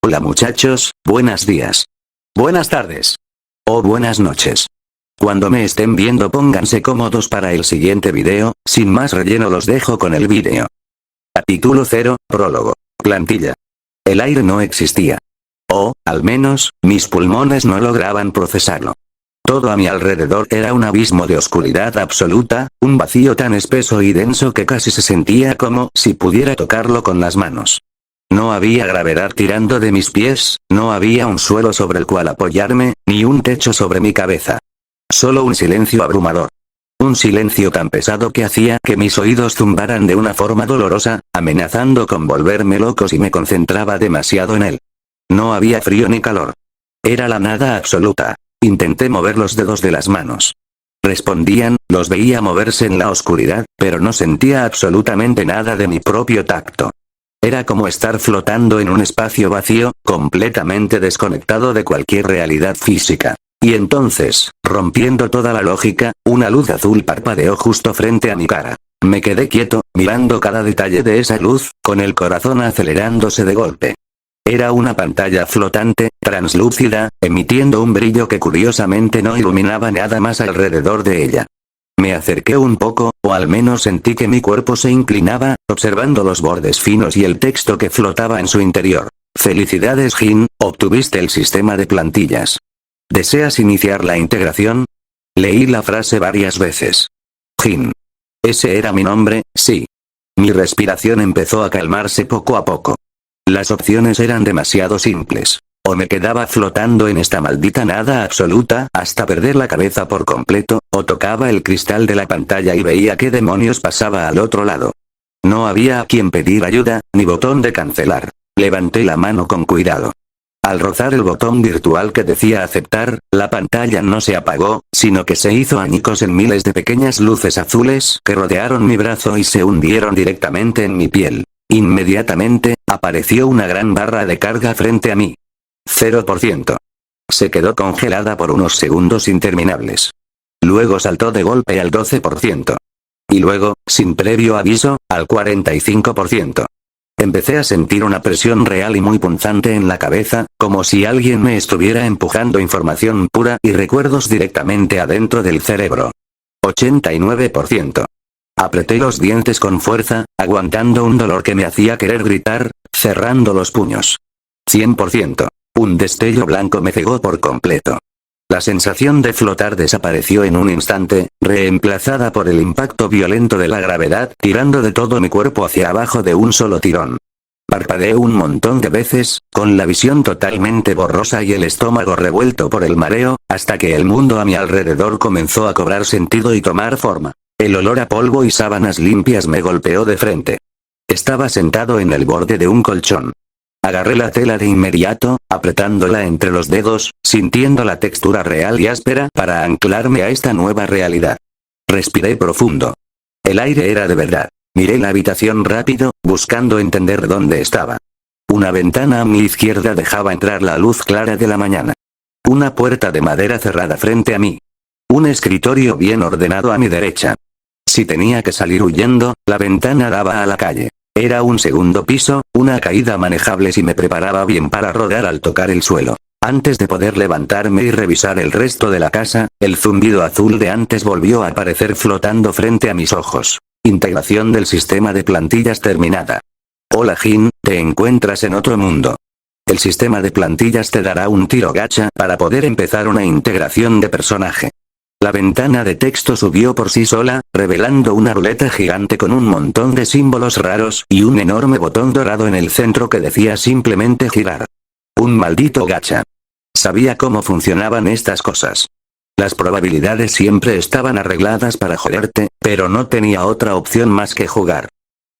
Hola muchachos, buenos días. Buenas tardes. O buenas noches. Cuando me estén viendo pónganse cómodos para el siguiente video, sin más relleno los dejo con el video. Capítulo 0, prólogo. Plantilla. El aire no existía. O, al menos, mis pulmones no lograban procesarlo. Todo a mi alrededor era un abismo de oscuridad absoluta, un vacío tan espeso y denso que casi se sentía como si pudiera tocarlo con las manos. No había gravedad tirando de mis pies, no había un suelo sobre el cual apoyarme, ni un techo sobre mi cabeza. Solo un silencio abrumador. Un silencio tan pesado que hacía que mis oídos zumbaran de una forma dolorosa, amenazando con volverme loco si me concentraba demasiado en él. No había frío ni calor. Era la nada absoluta. Intenté mover los dedos de las manos. Respondían, los veía moverse en la oscuridad, pero no sentía absolutamente nada de mi propio tacto. Era como estar flotando en un espacio vacío, completamente desconectado de cualquier realidad física. Y entonces, rompiendo toda la lógica, una luz azul parpadeó justo frente a mi cara. Me quedé quieto, mirando cada detalle de esa luz, con el corazón acelerándose de golpe. Era una pantalla flotante, translúcida, emitiendo un brillo que curiosamente no iluminaba nada más alrededor de ella. Me acerqué un poco, o al menos sentí que mi cuerpo se inclinaba, observando los bordes finos y el texto que flotaba en su interior. Felicidades Jin, obtuviste el sistema de plantillas. ¿Deseas iniciar la integración? Leí la frase varias veces. Jin. Ese era mi nombre, sí. Mi respiración empezó a calmarse poco a poco. Las opciones eran demasiado simples. O me quedaba flotando en esta maldita nada absoluta hasta perder la cabeza por completo, o tocaba el cristal de la pantalla y veía qué demonios pasaba al otro lado. No había a quien pedir ayuda, ni botón de cancelar. Levanté la mano con cuidado. Al rozar el botón virtual que decía aceptar, la pantalla no se apagó, sino que se hizo añicos en miles de pequeñas luces azules que rodearon mi brazo y se hundieron directamente en mi piel. Inmediatamente, apareció una gran barra de carga frente a mí. 0%. Se quedó congelada por unos segundos interminables. Luego saltó de golpe al 12%. Y luego, sin previo aviso, al 45%. Empecé a sentir una presión real y muy punzante en la cabeza, como si alguien me estuviera empujando información pura y recuerdos directamente adentro del cerebro. 89%. Apreté los dientes con fuerza, aguantando un dolor que me hacía querer gritar, cerrando los puños. 100%. Un destello blanco me cegó por completo. La sensación de flotar desapareció en un instante, reemplazada por el impacto violento de la gravedad tirando de todo mi cuerpo hacia abajo de un solo tirón. Parpadeé un montón de veces, con la visión totalmente borrosa y el estómago revuelto por el mareo, hasta que el mundo a mi alrededor comenzó a cobrar sentido y tomar forma. El olor a polvo y sábanas limpias me golpeó de frente. Estaba sentado en el borde de un colchón. Agarré la tela de inmediato, apretándola entre los dedos, sintiendo la textura real y áspera para anclarme a esta nueva realidad. Respiré profundo. El aire era de verdad. Miré la habitación rápido, buscando entender dónde estaba. Una ventana a mi izquierda dejaba entrar la luz clara de la mañana. Una puerta de madera cerrada frente a mí. Un escritorio bien ordenado a mi derecha. Si tenía que salir huyendo, la ventana daba a la calle. Era un segundo piso, una caída manejable si me preparaba bien para rodar al tocar el suelo. Antes de poder levantarme y revisar el resto de la casa, el zumbido azul de antes volvió a aparecer flotando frente a mis ojos. Integración del sistema de plantillas terminada. Hola Jin, te encuentras en otro mundo. El sistema de plantillas te dará un tiro gacha para poder empezar una integración de personaje. La ventana de texto subió por sí sola, revelando una ruleta gigante con un montón de símbolos raros y un enorme botón dorado en el centro que decía simplemente girar. Un maldito gacha. Sabía cómo funcionaban estas cosas. Las probabilidades siempre estaban arregladas para joderte, pero no tenía otra opción más que jugar.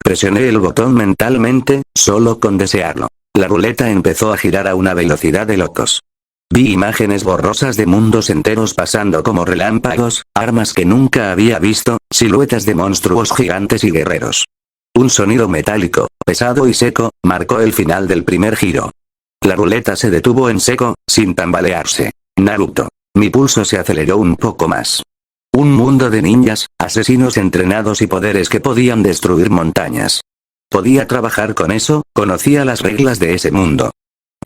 Presioné el botón mentalmente, solo con desearlo. La ruleta empezó a girar a una velocidad de locos. Vi imágenes borrosas de mundos enteros pasando como relámpagos, armas que nunca había visto, siluetas de monstruos gigantes y guerreros. Un sonido metálico, pesado y seco, marcó el final del primer giro. La ruleta se detuvo en seco, sin tambalearse. Naruto. Mi pulso se aceleró un poco más. Un mundo de ninjas, asesinos entrenados y poderes que podían destruir montañas. Podía trabajar con eso, conocía las reglas de ese mundo.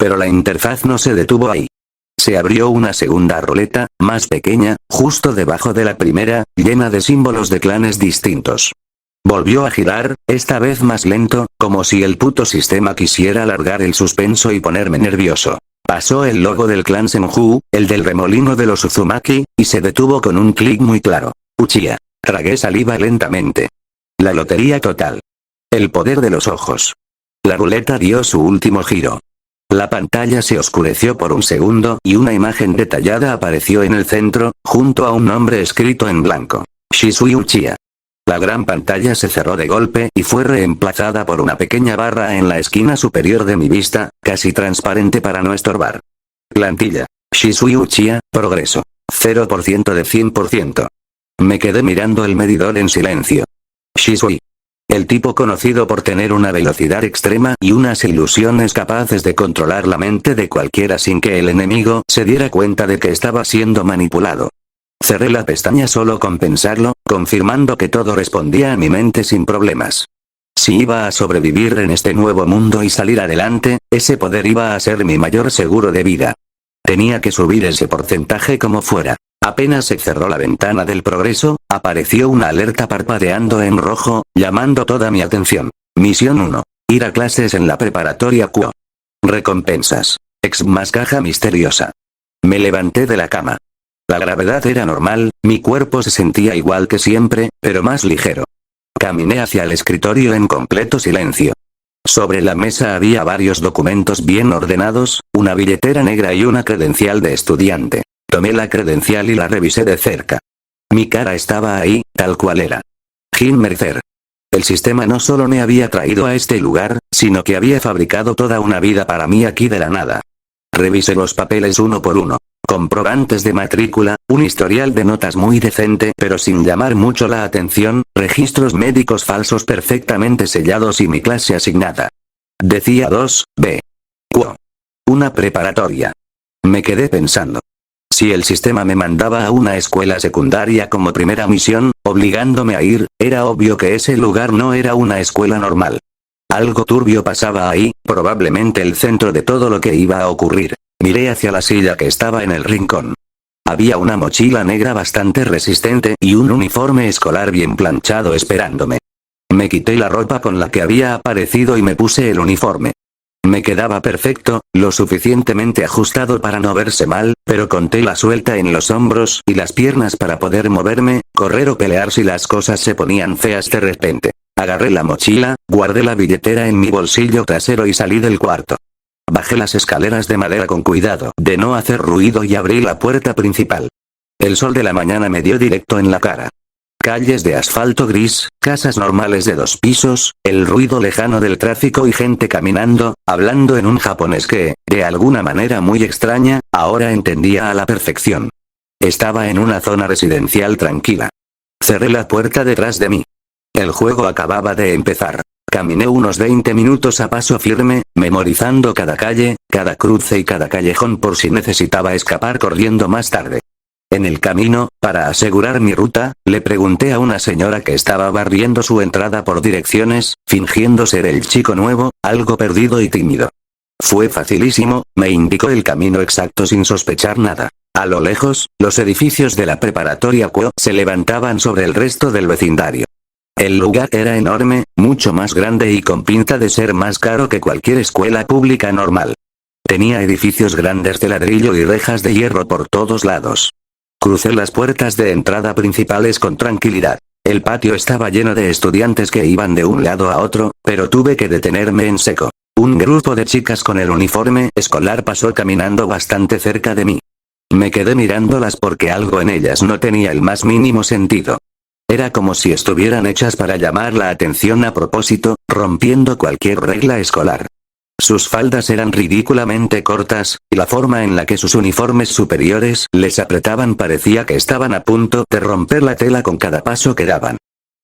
Pero la interfaz no se detuvo ahí. Se abrió una segunda ruleta, más pequeña, justo debajo de la primera, llena de símbolos de clanes distintos. Volvió a girar, esta vez más lento, como si el puto sistema quisiera alargar el suspenso y ponerme nervioso. Pasó el logo del clan Senju, el del remolino de los Uzumaki, y se detuvo con un clic muy claro. Uchiha. Tragué saliva lentamente. La lotería total. El poder de los ojos. La ruleta dio su último giro. La pantalla se oscureció por un segundo y una imagen detallada apareció en el centro, junto a un nombre escrito en blanco. Shisui Uchiha. La gran pantalla se cerró de golpe y fue reemplazada por una pequeña barra en la esquina superior de mi vista, casi transparente para no estorbar. Plantilla. Shisui Uchiha, progreso. 0% de 100%. Me quedé mirando el medidor en silencio. Shisui. El tipo conocido por tener una velocidad extrema y unas ilusiones capaces de controlar la mente de cualquiera sin que el enemigo se diera cuenta de que estaba siendo manipulado. Cerré la pestaña solo con pensarlo, confirmando que todo respondía a mi mente sin problemas. Si iba a sobrevivir en este nuevo mundo y salir adelante, ese poder iba a ser mi mayor seguro de vida. Tenía que subir ese porcentaje como fuera. Apenas se cerró la ventana del progreso, apareció una alerta parpadeando en rojo, llamando toda mi atención. Misión 1. Ir a clases en la preparatoria Kuo. Recompensas. Ex más caja misteriosa. Me levanté de la cama. La gravedad era normal, mi cuerpo se sentía igual que siempre, pero más ligero. Caminé hacia el escritorio en completo silencio. Sobre la mesa había varios documentos bien ordenados, una billetera negra y una credencial de estudiante. Tomé la credencial y la revisé de cerca. Mi cara estaba ahí, tal cual era. Jin Mercer. El sistema no solo me había traído a este lugar, sino que había fabricado toda una vida para mí aquí de la nada. Revisé los papeles uno por uno. Comprobantes de matrícula, un historial de notas muy decente pero sin llamar mucho la atención, registros médicos falsos perfectamente sellados y mi clase asignada. Decía 2B. Kuo. Una preparatoria. Me quedé pensando. Si el sistema me mandaba a una escuela secundaria como primera misión, obligándome a ir, era obvio que ese lugar no era una escuela normal. Algo turbio pasaba ahí, probablemente el centro de todo lo que iba a ocurrir. Miré hacia la silla que estaba en el rincón. Había una mochila negra bastante resistente y un uniforme escolar bien planchado esperándome. Me quité la ropa con la que había aparecido y me puse el uniforme. Me quedaba perfecto, lo suficientemente ajustado para no verse mal, pero con tela suelta en los hombros y las piernas para poder moverme, correr o pelear si las cosas se ponían feas de repente. Agarré la mochila, guardé la billetera en mi bolsillo trasero y salí del cuarto. Bajé las escaleras de madera con cuidado de no hacer ruido y abrí la puerta principal. El sol de la mañana me dio directo en la cara. Calles de asfalto gris, casas normales de 2 pisos, el ruido lejano del tráfico y gente caminando, hablando en un japonés que, de alguna manera muy extraña, ahora entendía a la perfección. Estaba en una zona residencial tranquila. Cerré la puerta detrás de mí. El juego acababa de empezar. Caminé unos 20 minutos a paso firme, memorizando cada calle, cada cruce y cada callejón por si necesitaba escapar corriendo más tarde. En el camino, para asegurar mi ruta, le pregunté a una señora que estaba barriendo su entrada por direcciones, fingiendo ser el chico nuevo, algo perdido y tímido. Fue facilísimo, me indicó el camino exacto sin sospechar nada. A lo lejos, los edificios de la preparatoria Kuo se levantaban sobre el resto del vecindario. El lugar era enorme, mucho más grande y con pinta de ser más caro que cualquier escuela pública normal. Tenía edificios grandes de ladrillo y rejas de hierro por todos lados. Crucé las puertas de entrada principales con tranquilidad. El patio estaba lleno de estudiantes que iban de un lado a otro, pero tuve que detenerme en seco. Un grupo de chicas con el uniforme escolar pasó caminando bastante cerca de mí. Me quedé mirándolas porque algo en ellas no tenía el más mínimo sentido. Era como si estuvieran hechas para llamar la atención a propósito, rompiendo cualquier regla escolar. Sus faldas eran ridículamente cortas, y la forma en la que sus uniformes superiores les apretaban parecía que estaban a punto de romper la tela con cada paso que daban.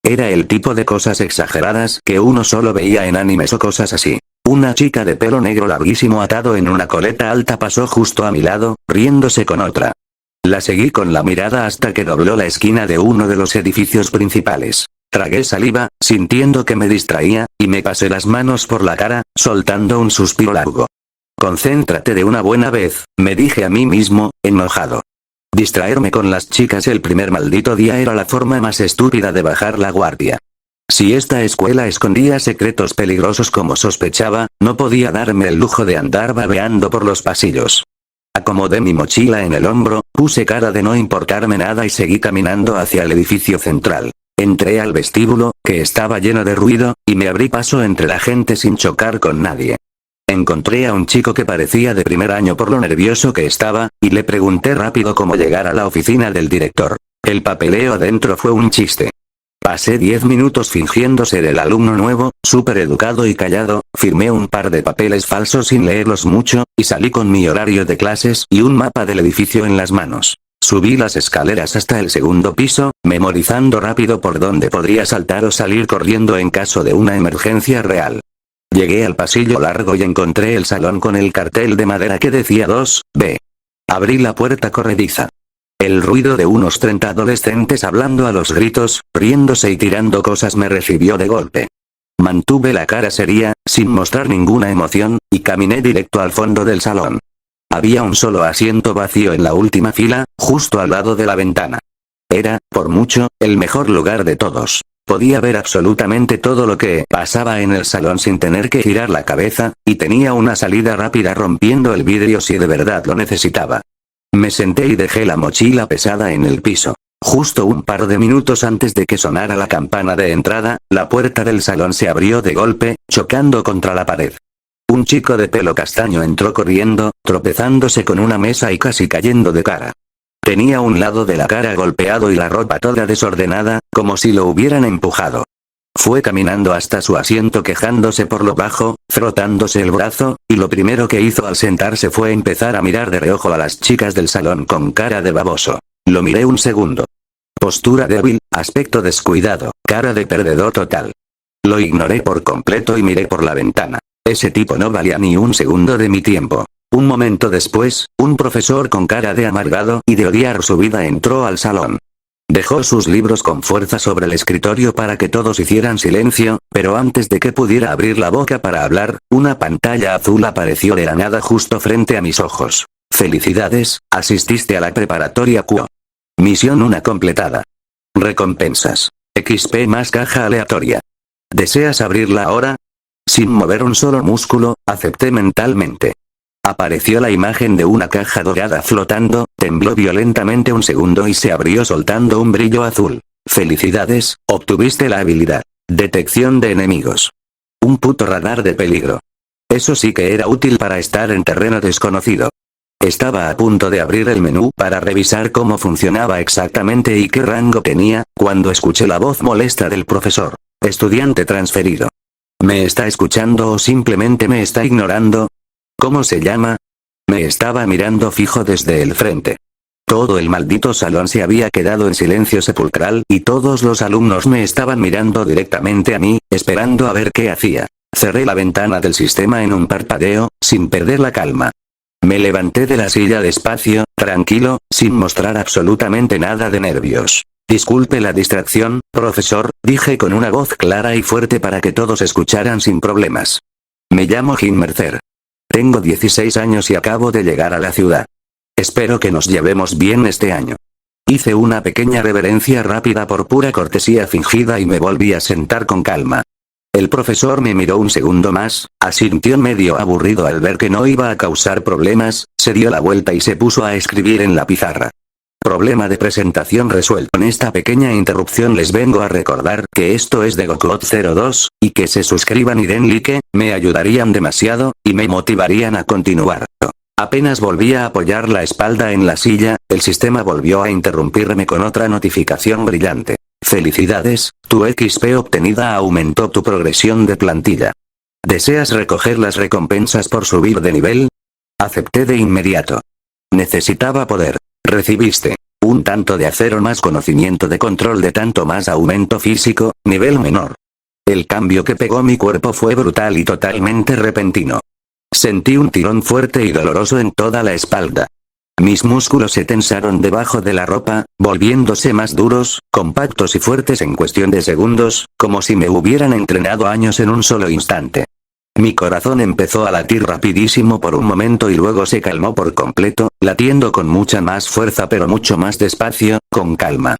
Era el tipo de cosas exageradas que uno solo veía en animes o cosas así. Una chica de pelo negro larguísimo atado en una coleta alta pasó justo a mi lado, riéndose con otra. La seguí con la mirada hasta que dobló la esquina de uno de los edificios principales. Tragué saliva, sintiendo que me distraía, y me pasé las manos por la cara, soltando un suspiro largo. Concéntrate de una buena vez, me dije a mí mismo, enojado. Distraerme con las chicas el primer maldito día era la forma más estúpida de bajar la guardia. Si esta escuela escondía secretos peligrosos como sospechaba, no podía darme el lujo de andar babeando por los pasillos. Acomodé mi mochila en el hombro, puse cara de no importarme nada y seguí caminando hacia el edificio central. Entré al vestíbulo, que estaba lleno de ruido, y me abrí paso entre la gente sin chocar con nadie. Encontré a un chico que parecía de primer año por lo nervioso que estaba, y le pregunté rápido cómo llegar a la oficina del director. El papeleo dentro fue un chiste. Pasé 10 minutos fingiendo ser el alumno nuevo, súper educado y callado, firmé un par de papeles falsos sin leerlos mucho, y salí con mi horario de clases y un mapa del edificio en las manos. Subí las escaleras hasta el segundo piso, memorizando rápido por dónde podría saltar o salir corriendo en caso de una emergencia real. Llegué al pasillo largo y encontré el salón con el cartel de madera que decía 2B. Abrí la puerta corrediza. El ruido de unos 30 adolescentes hablando a los gritos, riéndose y tirando cosas me recibió de golpe. Mantuve la cara seria, sin mostrar ninguna emoción, y caminé directo al fondo del salón. Había un solo asiento vacío en la última fila, justo al lado de la ventana. Era, por mucho, el mejor lugar de todos. Podía ver absolutamente todo lo que pasaba en el salón sin tener que girar la cabeza, y tenía una salida rápida rompiendo el vidrio si de verdad lo necesitaba. Me senté y dejé la mochila pesada en el piso. Justo un par de minutos antes de que sonara la campana de entrada, la puerta del salón se abrió de golpe, chocando contra la pared. Un chico de pelo castaño entró corriendo, tropezándose con una mesa y casi cayendo de cara. Tenía un lado de la cara golpeado y la ropa toda desordenada, como si lo hubieran empujado. Fue caminando hasta su asiento quejándose por lo bajo, frotándose el brazo, y lo primero que hizo al sentarse fue empezar a mirar de reojo a las chicas del salón con cara de baboso. Lo miré un segundo. Postura débil, aspecto descuidado, cara de perdedor total. Lo ignoré por completo y miré por la ventana. Ese tipo no valía ni un segundo de mi tiempo. Un momento después, un profesor con cara de amargado y de odiar su vida entró al salón. Dejó sus libros con fuerza sobre el escritorio para que todos hicieran silencio, pero antes de que pudiera abrir la boca para hablar, una pantalla azul apareció de la nada justo frente a mis ojos. Felicidades, asististe a la preparatoria Q. Misión 1 completada. Recompensas. XP más caja aleatoria. ¿Deseas abrirla ahora? Sin mover un solo músculo, acepté mentalmente. Apareció la imagen de una caja dorada flotando, tembló violentamente un segundo y se abrió soltando un brillo azul. Felicidades, obtuviste la habilidad. Detección de enemigos. Un puto radar de peligro. Eso sí que era útil para estar en terreno desconocido. Estaba a punto de abrir el menú para revisar cómo funcionaba exactamente y qué rango tenía, cuando escuché la voz molesta del profesor. Estudiante transferido. ¿Me está escuchando o simplemente me está ignorando? ¿Cómo se llama? Me estaba mirando fijo desde el frente. Todo el maldito salón se había quedado en silencio sepulcral y todos los alumnos me estaban mirando directamente a mí, esperando a ver qué hacía. Cerré la ventana del sistema en un parpadeo, sin perder la calma. Me levanté de la silla despacio, tranquilo, sin mostrar absolutamente nada de nervios. Disculpe la distracción, profesor, dije con una voz clara y fuerte para que todos escucharan sin problemas. Me llamo Jim Mercer. Tengo 16 años y acabo de llegar a la ciudad. Espero que nos llevemos bien este año. Hice una pequeña reverencia rápida por pura cortesía fingida y me volví a sentar con calma. El profesor me miró un segundo más, asintió medio aburrido al ver que no iba a causar problemas, se dio la vuelta y se puso a escribir en la pizarra. Problema de presentación resuelto. En esta pequeña interrupción les vengo a recordar que esto es de Goclot 02, y que se suscriban y den like, me ayudarían demasiado, y me motivarían a continuar. Apenas volví a apoyar la espalda en la silla, el sistema volvió a interrumpirme con otra notificación brillante. Felicidades, tu XP obtenida aumentó tu progresión de plantilla. ¿Deseas recoger las recompensas por subir de nivel? Acepté de inmediato. Necesitaba poder. Recibiste un tanto de acero más conocimiento de control de tanto más aumento físico, nivel menor. El cambio que pegó mi cuerpo fue brutal y totalmente repentino. Sentí un tirón fuerte y doloroso en toda la espalda. Mis músculos se tensaron debajo de la ropa, volviéndose más duros, compactos y fuertes en cuestión de segundos, como si me hubieran entrenado años en un solo instante. Mi corazón empezó a latir rapidísimo por un momento y luego se calmó por completo, latiendo con mucha más fuerza pero mucho más despacio, con calma.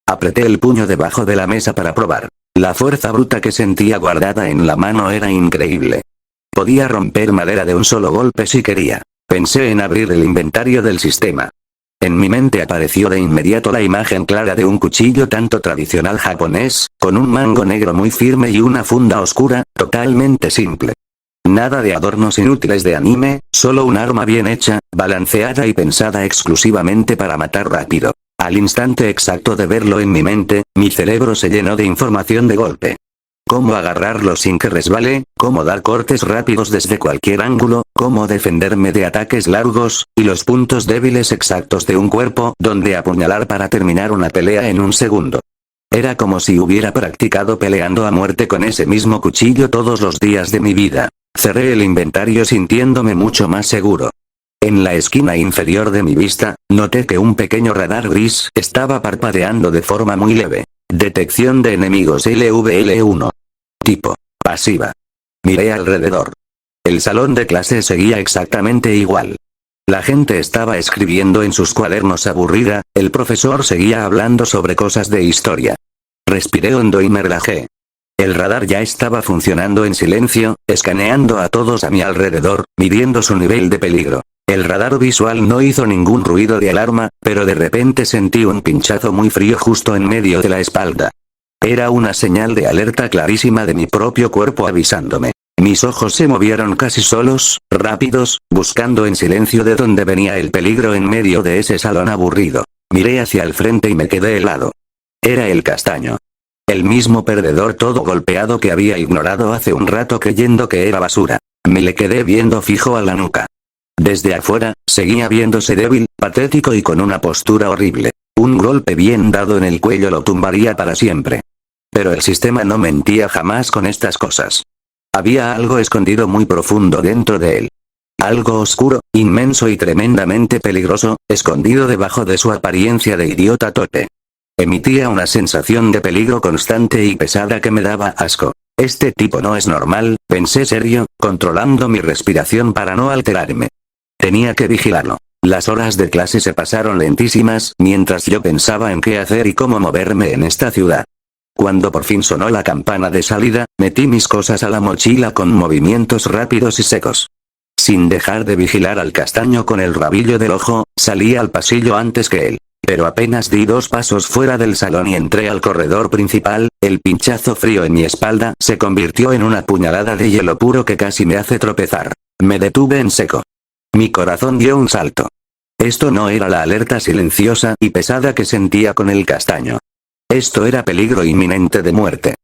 Apreté el puño debajo de la mesa para probar. La fuerza bruta que sentía guardada en la mano era increíble. Podía romper madera de un solo golpe si quería. Pensé en abrir el inventario del sistema. En mi mente apareció de inmediato la imagen clara de un cuchillo tanto tradicional japonés, con un mango negro muy firme y una funda oscura, totalmente simple. Nada de adornos inútiles de anime, solo un arma bien hecha, balanceada y pensada exclusivamente para matar rápido. Al instante exacto de verlo en mi mente, mi cerebro se llenó de información de golpe. Cómo agarrarlo sin que resbale, cómo dar cortes rápidos desde cualquier ángulo, cómo defenderme de ataques largos, y los puntos débiles exactos de un cuerpo donde apuñalar para terminar una pelea en un segundo. Era como si hubiera practicado peleando a muerte con ese mismo cuchillo todos los días de mi vida. Cerré el inventario sintiéndome mucho más seguro. En la esquina inferior de mi vista, noté que un pequeño radar gris estaba parpadeando de forma muy leve. Detección de enemigos LVL1. Tipo: pasiva. Miré alrededor. El salón de clase seguía exactamente igual. La gente estaba escribiendo en sus cuadernos aburrida, el profesor seguía hablando sobre cosas de historia. Respiré hondo y me relajé. El radar ya estaba funcionando en silencio, escaneando a todos a mi alrededor, midiendo su nivel de peligro. El radar visual no hizo ningún ruido de alarma, pero de repente sentí un pinchazo muy frío justo en medio de la espalda. Era una señal de alerta clarísima de mi propio cuerpo avisándome. Mis ojos se movieron casi solos, rápidos, buscando en silencio de dónde venía el peligro en medio de ese salón aburrido. Miré hacia el frente y me quedé helado. Era el castaño. El mismo perdedor todo golpeado que había ignorado hace un rato creyendo que era basura. Me le quedé viendo fijo a la nuca. Desde afuera, seguía viéndose débil, patético y con una postura horrible. Un golpe bien dado en el cuello lo tumbaría para siempre. Pero el sistema no mentía jamás con estas cosas. Había algo escondido muy profundo dentro de él. Algo oscuro, inmenso y tremendamente peligroso, escondido debajo de su apariencia de idiota torpe. Emitía una sensación de peligro constante y pesada que me daba asco. Este tipo no es normal, pensé serio, controlando mi respiración para no alterarme. Tenía que vigilarlo. Las horas de clase se pasaron lentísimas mientras yo pensaba en qué hacer y cómo moverme en esta ciudad. Cuando por fin sonó la campana de salida, metí mis cosas a la mochila con movimientos rápidos y secos. Sin dejar de vigilar al castaño con el rabillo del ojo, salí al pasillo antes que él. Pero apenas di 2 pasos fuera del salón y entré al corredor principal, el pinchazo frío en mi espalda se convirtió en una puñalada de hielo puro que casi me hace tropezar. Me detuve en seco. Mi corazón dio un salto. Esto no era la alerta silenciosa y pesada que sentía con el castaño. Esto era peligro inminente de muerte.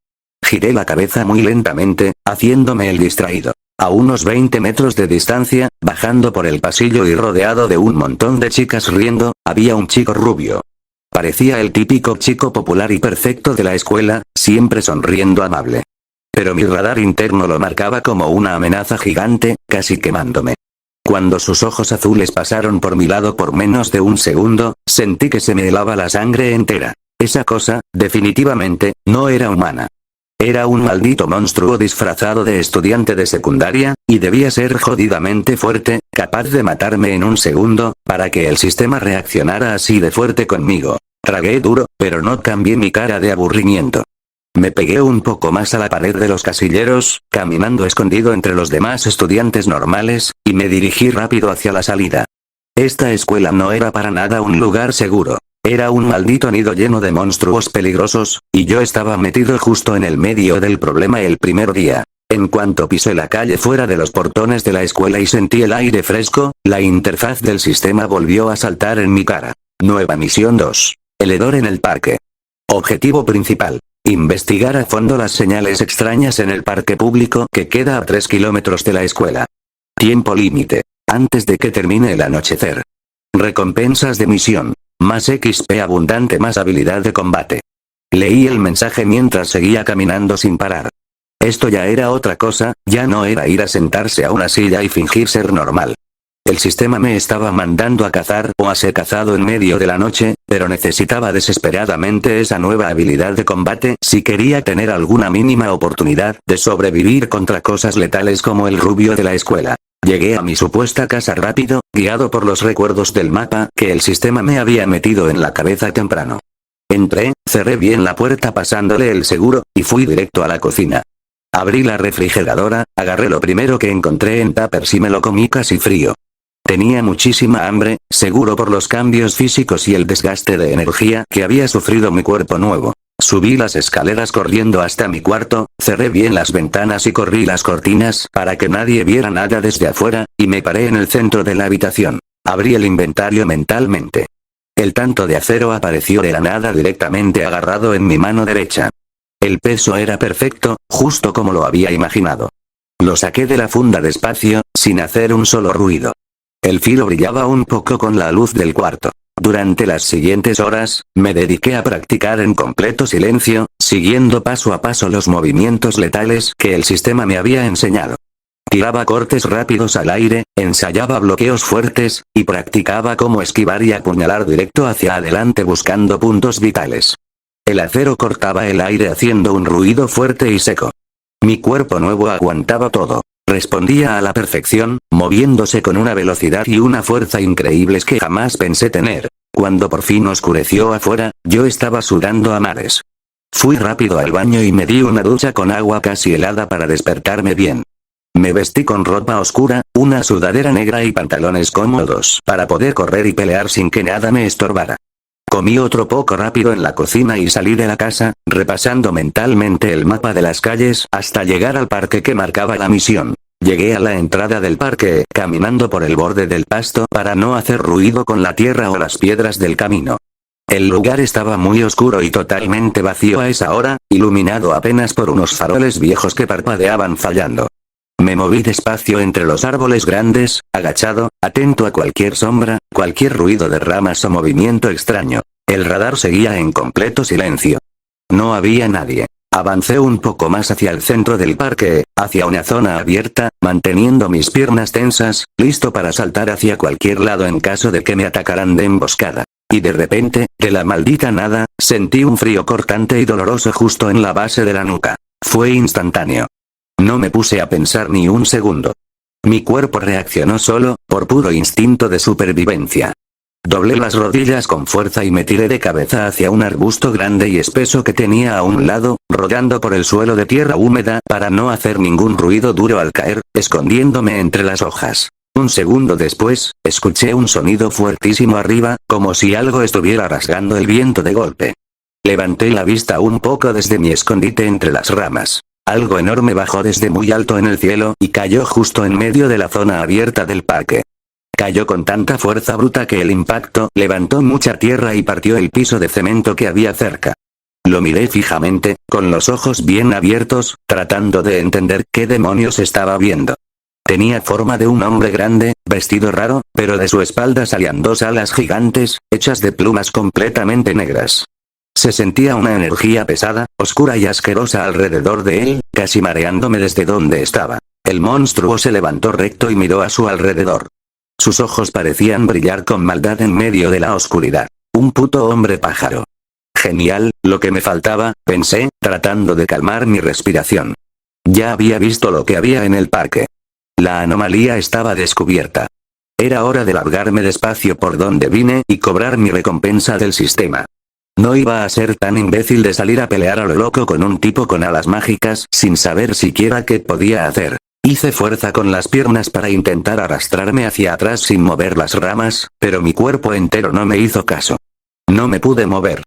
Giré la cabeza muy lentamente, haciéndome el distraído. A unos 20 metros de distancia, bajando por el pasillo y rodeado de un montón de chicas riendo, había un chico rubio. Parecía el típico chico popular y perfecto de la escuela, siempre sonriendo amable. Pero mi radar interno lo marcaba como una amenaza gigante, casi quemándome. Cuando sus ojos azules pasaron por mi lado por menos de un segundo, sentí que se me helaba la sangre entera. Esa cosa, definitivamente, no era humana. Era un maldito monstruo disfrazado de estudiante de secundaria, y debía ser jodidamente fuerte, capaz de matarme en un segundo, para que el sistema reaccionara así de fuerte conmigo. Tragué duro, pero no cambié mi cara de aburrimiento. Me pegué un poco más a la pared de los casilleros, caminando escondido entre los demás estudiantes normales, y me dirigí rápido hacia la salida. Esta escuela no era para nada un lugar seguro. Era un maldito nido lleno de monstruos peligrosos, y yo estaba metido justo en el medio del problema el primer día. En cuanto pisé la calle fuera de los portones de la escuela y sentí el aire fresco, la interfaz del sistema volvió a saltar en mi cara. Nueva misión 2. El hedor en el parque. Objetivo principal. Investigar a fondo las señales extrañas en el parque público que queda a 3 kilómetros de la escuela. Tiempo límite. Antes de que termine el anochecer. Recompensas de misión. Más XP abundante, más habilidad de combate. Leí el mensaje mientras seguía caminando sin parar. Esto ya era otra cosa, ya no era ir a sentarse a una silla y fingir ser normal. El sistema me estaba mandando a cazar o a ser cazado en medio de la noche, pero necesitaba desesperadamente esa nueva habilidad de combate si quería tener alguna mínima oportunidad de sobrevivir contra cosas letales como el rubio de la escuela. Llegué a mi supuesta casa rápido, guiado por los recuerdos del mapa que el sistema me había metido en la cabeza temprano. Entré, cerré bien la puerta pasándole el seguro, y fui directo a la cocina. Abrí la refrigeradora, agarré lo primero que encontré en tuppers y me lo comí casi frío. Tenía muchísima hambre, seguro por los cambios físicos y el desgaste de energía que había sufrido mi cuerpo nuevo. Subí las escaleras corriendo hasta mi cuarto, cerré bien las ventanas y corrí las cortinas para que nadie viera nada desde afuera, y me paré en el centro de la habitación. Abrí el inventario mentalmente. El tanto de acero apareció de la nada directamente agarrado en mi mano derecha. El peso era perfecto, justo como lo había imaginado. Lo saqué de la funda despacio, sin hacer un solo ruido. El filo brillaba un poco con la luz del cuarto. Durante las siguientes horas, me dediqué a practicar en completo silencio, siguiendo paso a paso los movimientos letales que el sistema me había enseñado. Tiraba cortes rápidos al aire, ensayaba bloqueos fuertes, y practicaba cómo esquivar y apuñalar directo hacia adelante buscando puntos vitales. El acero cortaba el aire haciendo un ruido fuerte y seco. Mi cuerpo nuevo aguantaba todo. Respondía a la perfección, moviéndose con una velocidad y una fuerza increíbles que jamás pensé tener. Cuando por fin oscureció afuera, yo estaba sudando a mares. Fui rápido al baño y me di una ducha con agua casi helada para despertarme bien. Me vestí con ropa oscura, una sudadera negra y pantalones cómodos para poder correr y pelear sin que nada me estorbara. Comí otro poco rápido en la cocina y salí de la casa, repasando mentalmente el mapa de las calles hasta llegar al parque que marcaba la misión. Llegué a la entrada del parque, caminando por el borde del pasto para no hacer ruido con la tierra o las piedras del camino. El lugar estaba muy oscuro y totalmente vacío a esa hora, iluminado apenas por unos faroles viejos que parpadeaban fallando. Me moví despacio entre los árboles grandes, agachado, atento a cualquier sombra, cualquier ruido de ramas o movimiento extraño. El radar seguía en completo silencio. No había nadie. Avancé un poco más hacia el centro del parque, hacia una zona abierta, manteniendo mis piernas tensas, listo para saltar hacia cualquier lado en caso de que me atacaran de emboscada. Y de repente, de la maldita nada, sentí un frío cortante y doloroso justo en la base de la nuca. Fue instantáneo. No me puse a pensar ni un segundo. Mi cuerpo reaccionó solo, por puro instinto de supervivencia. Doblé las rodillas con fuerza y me tiré de cabeza hacia un arbusto grande y espeso que tenía a un lado, rodando por el suelo de tierra húmeda para no hacer ningún ruido duro al caer, escondiéndome entre las hojas. Un segundo después, escuché un sonido fuertísimo arriba, como si algo estuviera rasgando el viento de golpe. Levanté la vista un poco desde mi escondite entre las ramas. Algo enorme bajó desde muy alto en el cielo y cayó justo en medio de la zona abierta del parque. Cayó con tanta fuerza bruta que el impacto levantó mucha tierra y partió el piso de cemento que había cerca. Lo miré fijamente, con los ojos bien abiertos, tratando de entender qué demonios estaba viendo. Tenía forma de un hombre grande, vestido raro, pero de su espalda salían dos alas gigantes, hechas de plumas completamente negras. Se sentía una energía pesada, oscura y asquerosa alrededor de él, casi mareándome desde donde estaba. El monstruo se levantó recto y miró a su alrededor. Sus ojos parecían brillar con maldad en medio de la oscuridad. Un puto hombre pájaro. Genial, lo que me faltaba, pensé, tratando de calmar mi respiración. Ya había visto lo que había en el parque. La anomalía estaba descubierta. Era hora de largarme despacio por donde vine y cobrar mi recompensa del sistema. No iba a ser tan imbécil de salir a pelear a lo loco con un tipo con alas mágicas sin saber siquiera qué podía hacer. Hice fuerza con las piernas para intentar arrastrarme hacia atrás sin mover las ramas, pero mi cuerpo entero no me hizo caso. No me pude mover.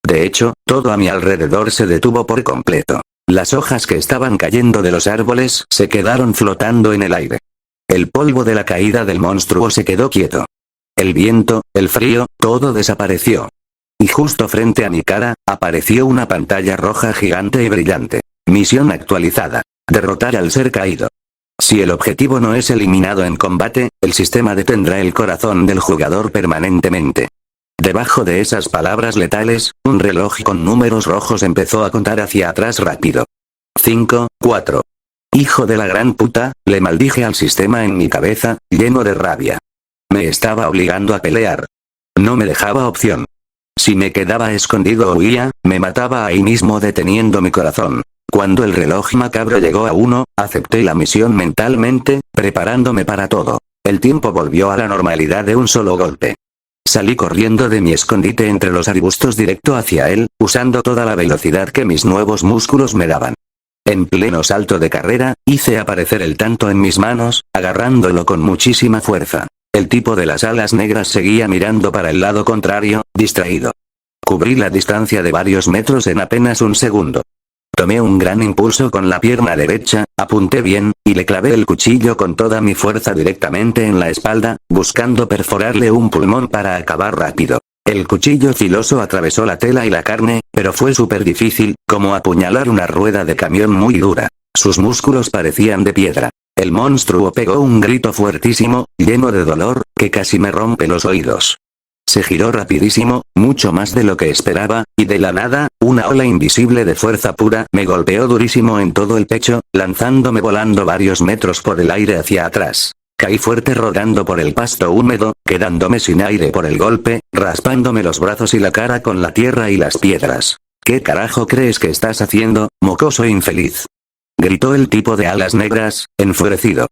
De hecho, todo a mi alrededor se detuvo por completo. Las hojas que estaban cayendo de los árboles se quedaron flotando en el aire. El polvo de la caída del monstruo se quedó quieto. El viento, el frío, todo desapareció. Y justo frente a mi cara, apareció una pantalla roja gigante y brillante. Misión actualizada. Derrotar al ser caído. Si el objetivo no es eliminado en combate, el sistema detendrá el corazón del jugador permanentemente. Debajo de esas palabras letales, un reloj con números rojos empezó a contar hacia atrás rápido. 5, 4. Hijo de la gran puta, le maldije al sistema en mi cabeza, lleno de rabia. Me estaba obligando a pelear. No me dejaba opción. Si me quedaba escondido o huía, me mataba ahí mismo deteniendo mi corazón. Cuando el reloj macabro llegó a 1, acepté la misión mentalmente, preparándome para todo. El tiempo volvió a la normalidad de un solo golpe. Salí corriendo de mi escondite entre los arbustos directo hacia él, usando toda la velocidad que mis nuevos músculos me daban. En pleno salto de carrera, hice aparecer el tanto en mis manos, agarrándolo con muchísima fuerza. El tipo de las alas negras seguía mirando para el lado contrario, distraído. Cubrí la distancia de varios metros en apenas un segundo. Tomé un gran impulso con la pierna derecha, apunté bien, y le clavé el cuchillo con toda mi fuerza directamente en la espalda, buscando perforarle un pulmón para acabar rápido. El cuchillo filoso atravesó la tela y la carne, pero fue súper difícil, como apuñalar una rueda de camión muy dura. Sus músculos parecían de piedra. El monstruo pegó un grito fuertísimo, lleno de dolor, que casi me rompe los oídos. Se giró rapidísimo, mucho más de lo que esperaba, y de la nada, una ola invisible de fuerza pura me golpeó durísimo en todo el pecho, lanzándome volando varios metros por el aire hacia atrás. Caí fuerte rodando por el pasto húmedo, quedándome sin aire por el golpe, raspándome los brazos y la cara con la tierra y las piedras. ¿Qué carajo crees que estás haciendo, mocoso infeliz? Gritó el tipo de alas negras, enfurecido.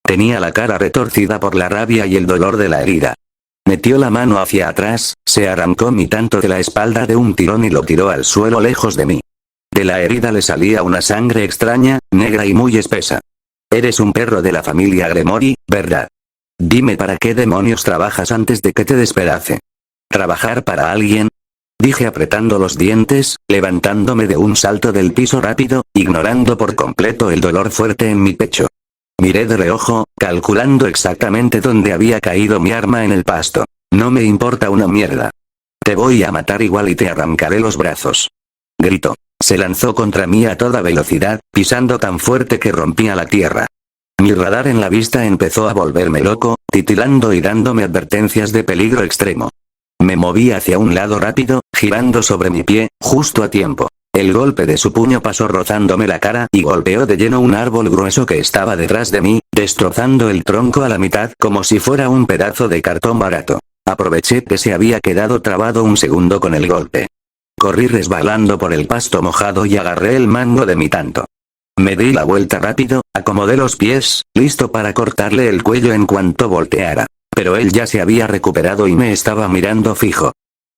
Tenía la cara retorcida por la rabia y el dolor de la herida. Metió la mano hacia atrás, se arrancó mi tanto de la espalda de un tirón y lo tiró al suelo lejos de mí. De la herida le salía una sangre extraña, negra y muy espesa. Eres un perro de la familia Gremory, ¿verdad? Dime para qué demonios trabajas antes de que te despedace. ¿Trabajar para alguien? Dije apretando los dientes, levantándome de un salto del piso rápido, ignorando por completo el dolor fuerte en mi pecho. Miré de reojo, calculando exactamente dónde había caído mi arma en el pasto. No me importa una mierda. Te voy a matar igual y te arrancaré los brazos. Gritó. Se lanzó contra mí a toda velocidad, pisando tan fuerte que rompía la tierra. Mi radar en la vista empezó a volverme loco, titilando y dándome advertencias de peligro extremo. Me moví hacia un lado rápido, girando sobre mi pie, justo a tiempo. El golpe de su puño pasó rozándome la cara y golpeó de lleno un árbol grueso que estaba detrás de mí, destrozando el tronco a la mitad como si fuera un pedazo de cartón barato. Aproveché que se había quedado trabado un segundo con el golpe. Corrí resbalando por el pasto mojado y agarré el mango de mi tanto. Me di la vuelta rápido, acomodé los pies, listo para cortarle el cuello en cuanto volteara. Pero él ya se había recuperado y me estaba mirando fijo.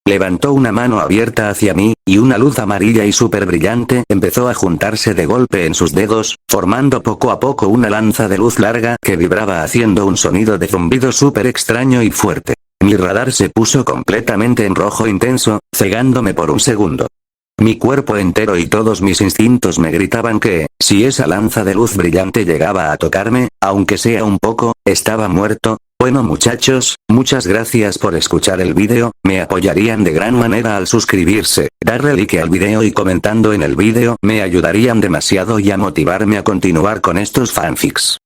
Levantó una mano abierta hacia mí, y una luz amarilla y súper brillante empezó a juntarse de golpe en sus dedos, formando poco a poco una lanza de luz larga que vibraba haciendo un sonido de zumbido súper extraño y fuerte. Mi radar se puso completamente en rojo intenso, cegándome por un segundo. Mi cuerpo entero y todos mis instintos me gritaban que, si esa lanza de luz brillante llegaba a tocarme, aunque sea un poco, estaba muerto. Bueno muchachos, muchas gracias por escuchar el vídeo, me apoyarían de gran manera al suscribirse, darle like al vídeo y comentando en el vídeo, me ayudarían demasiado y a motivarme a continuar con estos fanfics.